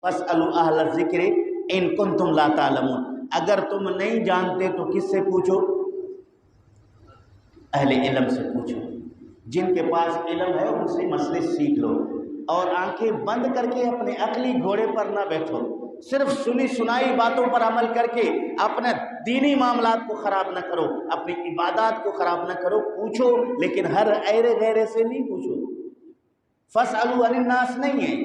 فاسألوا اہل الذکر ان کنتم لا تعلمون، اگر تم نہیں جانتے تو کس سے پوچھو؟ اہل علم سے پوچھو، جن کے پاس علم ہے ان سے مسئلے سیکھ لو، اور آنکھیں بند کر کے اپنے عقلی گھوڑے پر نہ بیٹھو، صرف سنی سنائی باتوں پر عمل کر کے اپنے دینی معاملات کو خراب نہ کرو، اپنی عبادات کو خراب نہ کرو، پوچھو لیکن ہر ایرے غیرے سے نہیں پوچھو۔ فاسألوا عن الناس نہیں ہے،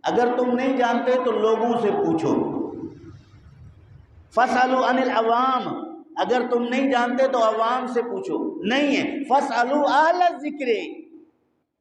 اگر تم نہیں جانتے تو لوگوں سے پوچھو۔ فاسألوا عن العوام، اگر تم نہیں جانتے تو عوام سے پوچھو، نہیں ہے فاسألوا اہل الذکر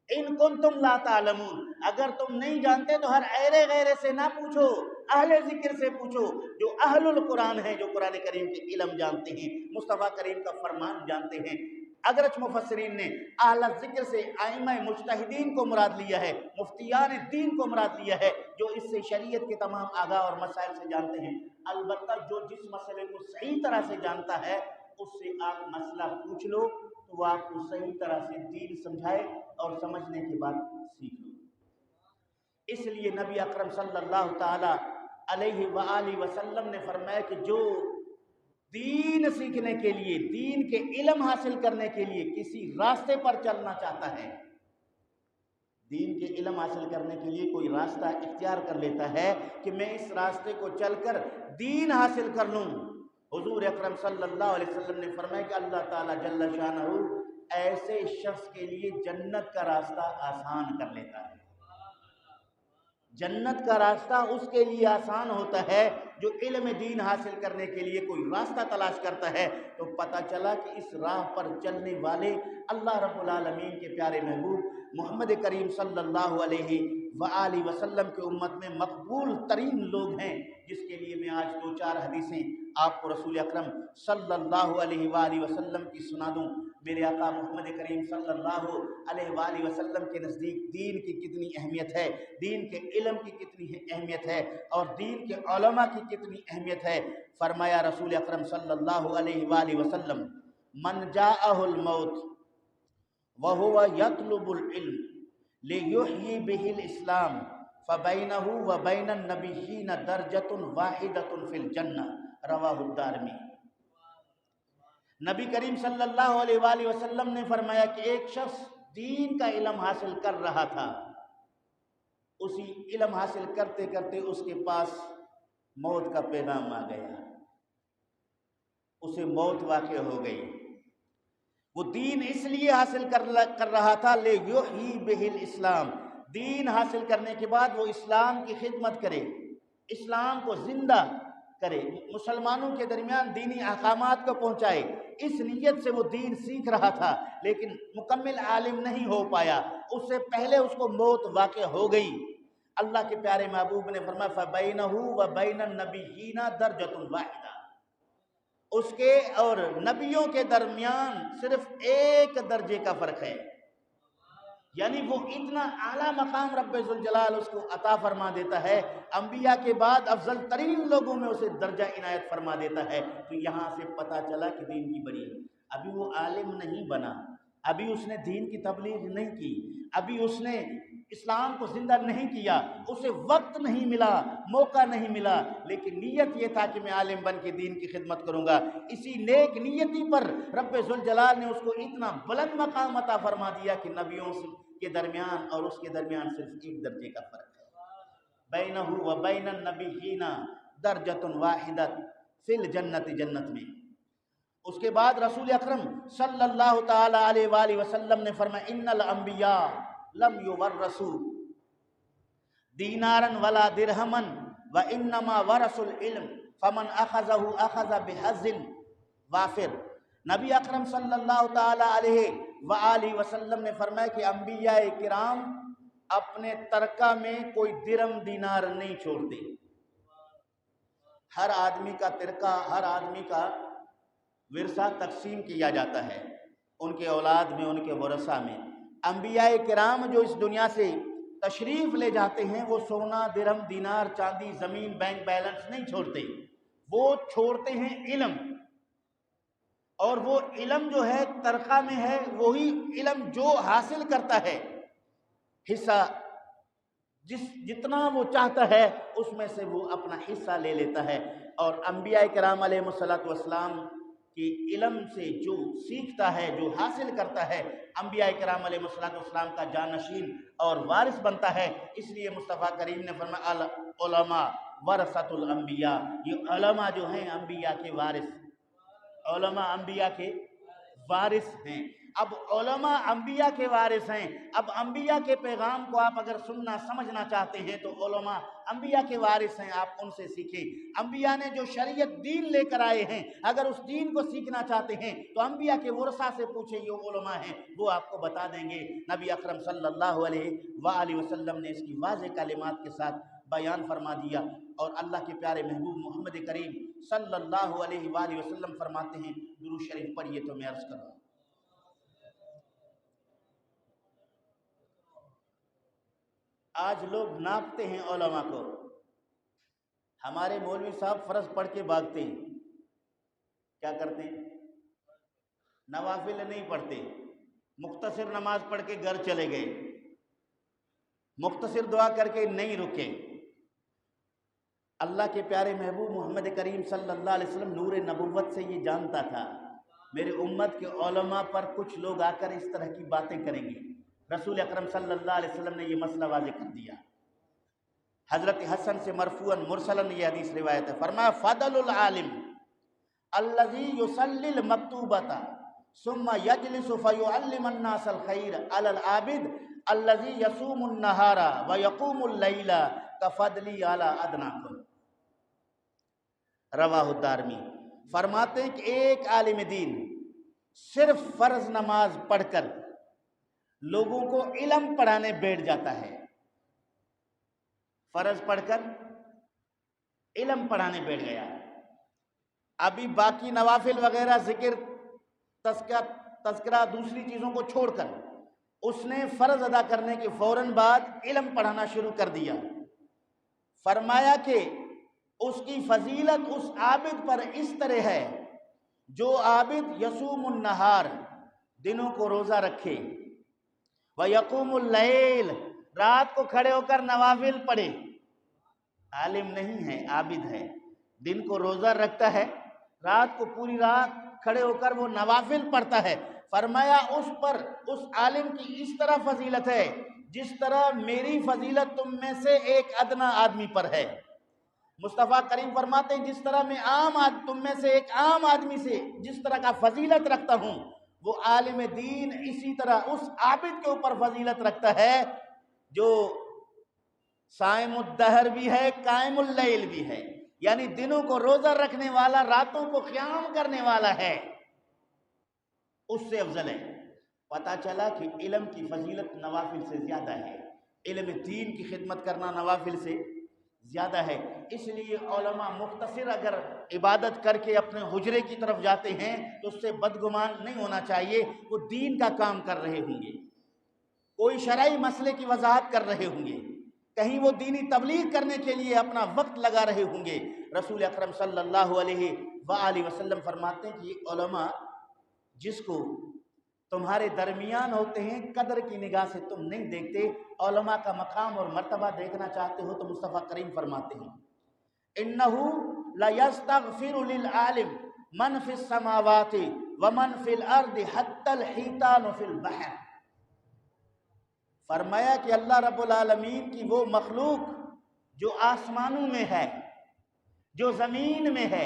ان کنتم لا تعلمون، اگر تم نہیں جانتے تو ہر ایرے غیرے سے نہ پوچھو، اہل ذکر سے پوچھو، جو اہل القرآن ہیں، جو قرآن کریم کے علم جانتے ہیں، مصطفیٰ کریم کا فرمان جانتے ہیں۔ اگرچہ مفسرین نے اہل ذکر سے ائمہ مجتہدین کو مراد لیا ہے، مفتیان دین کو مراد لیا ہے، جو اس سے شریعت کے تمام آگاہ اور مسائل سے جانتے ہیں۔ البتہ جو جس مسئلے کو صحیح طرح سے جانتا ہے اس سے آپ مسئلہ پوچھ لو تو وہ آپ کو صحیح طرح سے دین سمجھائے اور سمجھنے کے بعد سیکھ لو۔ اس لیے نبی اکرم صلی اللہ تعالی علیہ وآلہ وسلم نے فرمایا کہ جو دین سیکھنے کے لیے، دین کے علم حاصل کرنے کے لیے کسی راستے پر چلنا چاہتا ہے، دین کے علم حاصل کرنے کے لیے کوئی راستہ اختیار کر لیتا ہے کہ میں اس راستے کو چل کر دین حاصل کر لوں، حضور اکرم صلی اللہ علیہ وسلم نے فرمایا کہ اللہ تعالیٰ جل شانہ ایسے شخص کے لیے جنت کا راستہ آسان کر لیتا ہے۔ جنت کا راستہ اس کے لیے آسان ہوتا ہے جو علم دین حاصل کرنے کے لیے کوئی راستہ تلاش کرتا ہے۔ تو پتہ چلا کہ اس راہ پر چلنے والے اللہ رب العالمین کے پیارے محبوب محمد کریم صلی اللہ علیہ وآلہ وسلم کے امت میں مقبول ترین لوگ ہیں، جس کے لیے میں آج دو چار حدیثیں آپ کو رسول اکرم صلی اللہ علیہ وآلہ وسلم کی سنا دوں۔ میرے آقا محمد کریم صلی اللہ علیہ وآلہ وسلم کے نزدیک دین کی کتنی اہمیت ہے، دین کے علم کی کتنی اہمیت ہے، اور دین کے علماء کی کتنی اہمیت ہے۔ فرمایا رسول اکرم صلی اللہ علیہ وآلہ وسلم من جاءہ الموت وہو یطلب العلم لیحیی بہ الاسلام فبینہ وبین النبیین درجۃ واحدۃ فی الجنہ، رواہ الدارمی۔ نبی کریم صلی اللہ علیہ وآلہ وسلم نے فرمایا کہ ایک شخص دین کا علم حاصل کر رہا تھا، اسی علم حاصل کرتے کرتے اس کے پاس موت کا پیغام آ گیا، اسے موت واقع ہو گئی۔ وہ دین اس لیے حاصل کر رہا تھا لیحیی بہ الاسلام، دین حاصل کرنے کے بعد وہ اسلام کی خدمت کرے، اسلام کو زندہ کرے، مسلمانوں کے درمیان دینی احکامات کو پہنچائے۔ اس نیت سے وہ دین سیکھ رہا تھا، لیکن مکمل عالم نہیں ہو پایا، اس سے پہلے اس کو موت واقع ہو گئی۔ اللہ کے پیارے محبوب نے فرمایا فَبَيْنَهُ وَبَيْنَ النَّبِيِّينَ دَرْجَةٌ وَاحِدَةٌ، اس کے اور نبیوں کے درمیان صرف ایک درجے کا فرق ہے، یعنی وہ اتنا اعلیٰ مقام رب ذوالجلال اس کو عطا فرما دیتا ہے، انبیاء کے بعد افضل ترین لوگوں میں اسے درجہ عنایت فرما دیتا ہے۔ تو یہاں سے پتہ چلا کہ دین کی بڑی ہے۔ ابھی وہ عالم نہیں بنا، ابھی اس نے دین کی تبلیغ نہیں کی، ابھی اس نے اسلام کو زندہ نہیں کیا، اسے وقت نہیں ملا، موقع نہیں ملا، لیکن نیت یہ تھا کہ میں عالم بن کے دین کی خدمت کروں گا۔ اسی نیک نیتی پر رب ذوالجلال نے اس کو اتنا بلند مقام عطا فرما دیا کہ نبیوں کے درمیان اور اس کے درمیان صرف ایک درجے کا فرق ہے، بینہ و بین النبیین درجۃ واحدۃ فی الجنت، جنت میں۔ اس کے بعد رسول اکرم صلی اللہ تعالی علیہ وآلہ وسلم نے فرمایا ان الانبیاء لم یورثوا دینارا ولا درہما وانما ورثوا العلم فمن اخذہ اخذ بحظ وافر۔ نبی اکرم صلی اللہ تعالی علیہ وآلہ وسلم نے فرمایا کہ انبیاء کرام اپنے ترکہ میں کوئی درم دینار نہیں چھوڑتے۔ ہر آدمی کا ترکہ، ہر آدمی کا ورثہ تقسیم کیا جاتا ہے ان کے اولاد میں، ان کے ورثہ میں۔ انبیاء کرام جو اس دنیا سے تشریف لے جاتے ہیں وہ سونا، درہم، دینار، چاندی، زمین، بینک بیلنس نہیں چھوڑتے، وہ چھوڑتے ہیں علم، اور وہ علم جو ہے ترکہ میں ہے، وہی علم جو حاصل کرتا ہے حصہ جتنا وہ چاہتا ہے اس میں سے وہ اپنا حصہ لے لیتا ہے۔ اور انبیاء کرام علیہ السلام کی علم سے جو سیکھتا ہے، جو حاصل کرتا ہے، انبیاء کرام علیہ السلام کا جانشین اور وارث بنتا ہے۔ اس لیے مصطفیٰ کریم نے فرمایا علماء ورثۃ الانبیاء، یہ علماء جو ہیں انبیاء کے وارث، علماء انبیاء کے وارث ہیں۔ اب علماء انبیاء کے وارث ہیں، اب انبیاء کے پیغام کو آپ اگر سننا سمجھنا چاہتے ہیں تو علماء انبیاء کے وارث ہیں، آپ ان سے سیکھیں۔ انبیاء نے جو شریعت دین لے کر آئے ہیں، اگر اس دین کو سیکھنا چاہتے ہیں تو انبیاء کے ورثہ سے پوچھیں، یہ علماء ہیں، وہ آپ کو بتا دیں گے۔ نبی اکرم صلی اللہ علیہ وآلہ وسلم نے اس کی واضح کلمات کے ساتھ بیان فرما دیا، اور اللہ کے پیارے محبوب محمد کریم صلی اللہ علیہ وآلہ وسلم فرماتے ہیں، درود شریف پڑھیے تو میں عرض کروں۔ آج لوگ ناپتے ہیں علماء کو، ہمارے مولوی صاحب فرض پڑھ کے بھاگتے ہیں، کیا کرتے ہیں؟ نوافل نہیں پڑھتے، مختصر نماز پڑھ کے گھر چلے گئے، مختصر دعا کر کے نہیں رکے۔ اللہ کے پیارے محبوب محمد کریم صلی اللہ علیہ وسلم نور نبوت سے یہ جانتا تھا میرے امت کے علماء پر کچھ لوگ آ کر اس طرح کی باتیں کریں گے۔ رسول اکرم صلی اللہ علیہ وسلم نے یہ مسئلہ واضح کر دیا۔ حضرت حسن سے مرفوعاً مرسلاً یہ حدیث روایت ہے، فرمایا فضل العالم الذی یصلی المکتوبۃ ثم یجلس فیعلم الناس الخیر علی العابد الذی یصوم النہار ویقوم اللیل کفضلی علی ادناکم۔ رواہ الدارمی۔ فرماتے ہیں کہ ایک عالم دین صرف فرض نماز پڑھ کر لوگوں کو علم پڑھانے بیٹھ جاتا ہے، فرض پڑھ کر علم پڑھانے بیٹھ گیا، ابھی باقی نوافل وغیرہ ذکر تذکرہ دوسری چیزوں کو چھوڑ کر اس نے فرض ادا کرنے کے فوراً بعد علم پڑھانا شروع کر دیا۔ فرمایا کہ اس کی فضیلت اس عابد پر اس طرح ہے جو عابد یصوم النہار دنوں کو روزہ رکھے، وَيَقُومُ اللَّيْلِ رات کو کھڑے ہو کر نوافل پڑھے، عالم نہیں ہے عابد ہے، دن کو روزہ رکھتا ہے، رات کو پوری رات کھڑے ہو کر وہ نوافل پڑھتا ہے۔ فرمایا اس پر اس عالم کی اس طرح فضیلت ہے جس طرح میری فضیلت تم میں سے ایک ادنا آدمی پر ہے۔ مصطفیٰ کریم فرماتے ہیں جس طرح میں تم میں سے ایک عام آدمی سے جس طرح کا فضیلت رکھتا ہوں، وہ عالم دین اسی طرح اس عابد کے اوپر فضیلت رکھتا ہے جو صائم الدہر بھی ہے، قائم اللیل بھی ہے، یعنی دنوں کو روزہ رکھنے والا، راتوں کو قیام کرنے والا ہے، اس سے افضل ہے۔ پتہ چلا کہ علم کی فضیلت نوافل سے زیادہ ہے، علم دین کی خدمت کرنا نوافل سے زیادہ ہے۔ اس لیے علماء مختصر اگر عبادت کر کے اپنے حجرے کی طرف جاتے ہیں تو اس سے بدگمان نہیں ہونا چاہیے، وہ دین کا کام کر رہے ہوں گے، کوئی شرعی مسئلے کی وضاحت کر رہے ہوں گے، کہیں وہ دینی تبلیغ کرنے کے لیے اپنا وقت لگا رہے ہوں گے۔ رسول اکرم صلی اللہ علیہ وآلہ وسلم فرماتے ہیں کہ یہ علماء جس کو تمہارے درمیان ہوتے ہیں قدر کی نگاہ سے تم نہیں دیکھتے، علماء کا مقام اور مرتبہ دیکھنا چاہتے ہو تو مصطفیٰ کریم فرماتے ہیں اِنَّهُ لَيَسْتَغْفِرُ لِلْعَالِمِ مَنْ فِي السَّمَاوَاتِ وَمَنْ فِي الْأَرْضِ حَتَّى الْحِيتَانُ فِي الْبَحْرِ۔ فرمایا کہ اللہ رب العالمین کی وہ مخلوق جو آسمانوں میں ہے، جو زمین میں ہے،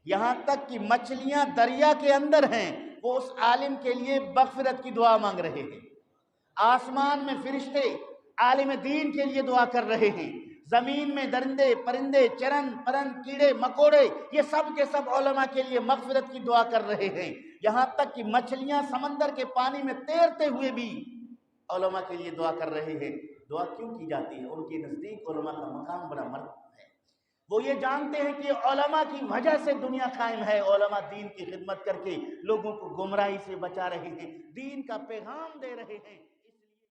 یہاں تک کہ مچھلیاں دریا کے اندر ہیں، وہ اس عالم کے لیے مغفرت کی دعا مانگ رہے ہیں۔ آسمان میں فرشتے عالم دین کے لیے دعا کر رہے ہیں، زمین میں درندے پرندے چرند پرند کیڑے مکوڑے یہ سب کے سب علماء کے لیے مغفرت کی دعا کر رہے ہیں، یہاں تک کہ مچھلیاں سمندر کے پانی میں تیرتے ہوئے بھی علماء کے لیے دعا کر رہے ہیں۔ دعا کیوں کی جاتی ہے؟ ان کے نزدیک علماء کا مقام بڑا مرتبہ ہے، وہ یہ جانتے ہیں کہ علماء کی وجہ سے دنیا قائم ہے، علماء دین کی خدمت کر کے لوگوں کو گمراہی سے بچا رہے ہیں، دین کا پیغام دے رہے ہیں۔